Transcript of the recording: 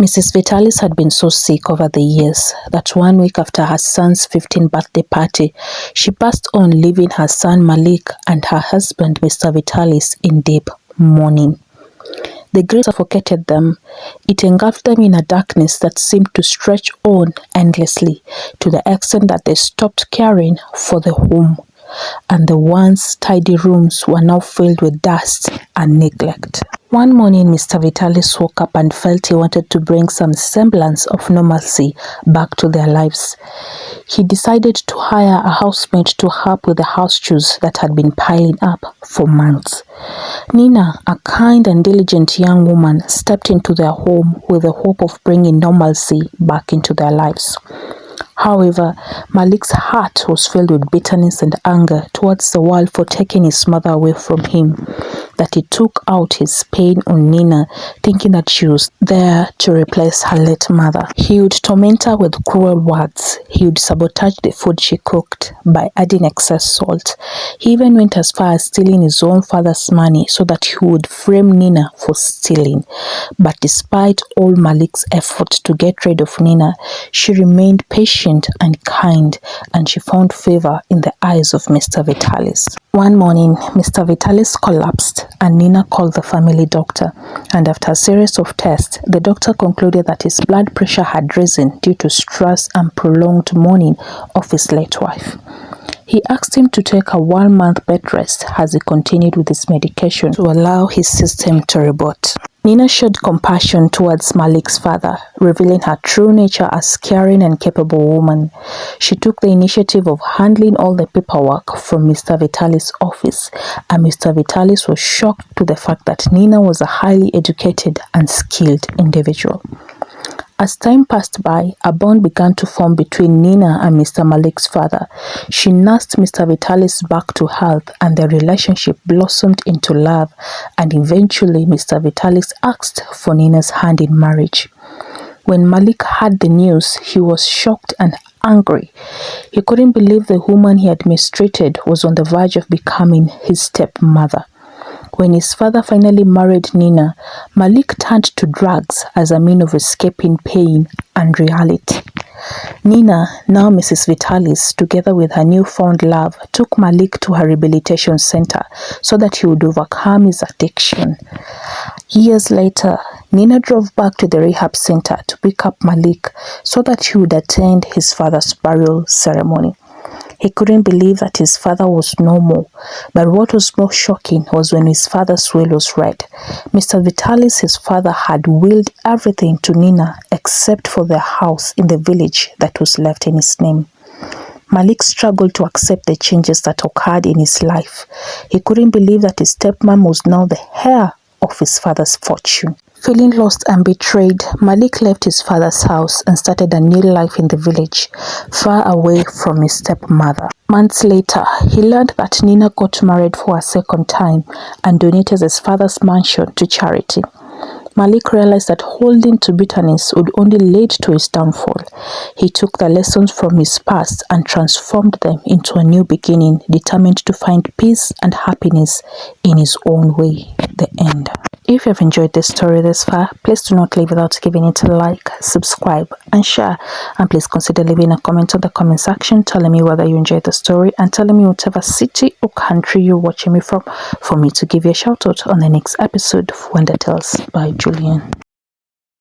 Mrs. Vitalis had been so sick over the years that 1 week after her son's 15th birthday party, she passed on, leaving her son Malik and her husband Mr. Vitalis in deep mourning. The grief suffocated them. It engulfed them in a darkness that seemed to stretch on endlessly, to the extent that they stopped caring for the home, and the once tidy rooms were now filled with dust and neglect. One morning, Mr. Vitalis woke up and felt he wanted to bring some semblance of normalcy back to their lives. He decided to hire a housemaid to help with the house chores that had been piling up for months. Nina, a kind and diligent young woman, stepped into their home with the hope of bringing normalcy back into their lives. However, Malik's heart was filled with bitterness and anger towards the world for taking his mother away from him, that he took out his pain on Nina, thinking that she was there to replace her late mother. He would torment her with cruel words. He would sabotage the food she cooked by adding excess salt. He even went as far as stealing his own father's money so that he would frame Nina for stealing. But despite all Malik's efforts to get rid of Nina, she remained patient and kind, and she found favor in the eyes of Mr. Vitalis. One morning, Mr. Vitalis collapsed and Nina called the family doctor, and after a series of tests, the doctor concluded that his blood pressure had risen due to stress and prolonged mourning of his late wife. He asked him to take a 1-month bed rest as he continued with his medication to allow his system to reboot. Nina showed compassion towards Malik's father, revealing her true nature as caring and capable woman. She took the initiative of handling all the paperwork from Mr. Vitalis' office, and Mr. Vitalis was shocked to the fact that Nina was a highly educated and skilled individual. As time passed by, a bond began to form between Nina and Mr. Malik's father. She nursed Mr. Vitalis back to health, and their relationship blossomed into love, and eventually Mr. Vitalis asked for Nina's hand in marriage. When Malik heard the news, he was shocked and angry. He couldn't believe the woman he had mistreated was on the verge of becoming his stepmother. When his father finally married Nina, Malik turned to drugs as a means of escaping pain and reality. Nina, now Mrs. Vitalis, together with her newfound love, took Malik to her rehabilitation center so that he would overcome his addiction. Years later, Nina drove back to the rehab center to pick up Malik so that he would attend his father's burial ceremony. He couldn't believe that his father was normal, but what was more shocking was when his father's will was read. Mr. Vitalis, his father, had willed everything to Nina except for the house in the village that was left in his name. Malik struggled to accept the changes that occurred in his life. He couldn't believe that his stepmom was now the heir of his father's fortune. Feeling lost and betrayed, Malik left his father's house and started a new life in the village, far away from his stepmother. Months later, he learned that Nina got married for a second time and donated his father's mansion to charity. Malik realized that holding to bitterness would only lead to his downfall. He took the lessons from his past and transformed them into a new beginning, determined to find peace and happiness in his own way. The end. If you have enjoyed this story this far, please do not leave without giving it a like, subscribe and share, and please consider leaving a comment on the comment section telling me whether you enjoyed the story and telling me whatever city or country you're watching me from for me to give you a shout out on the next episode of Wonder Tales by Julian.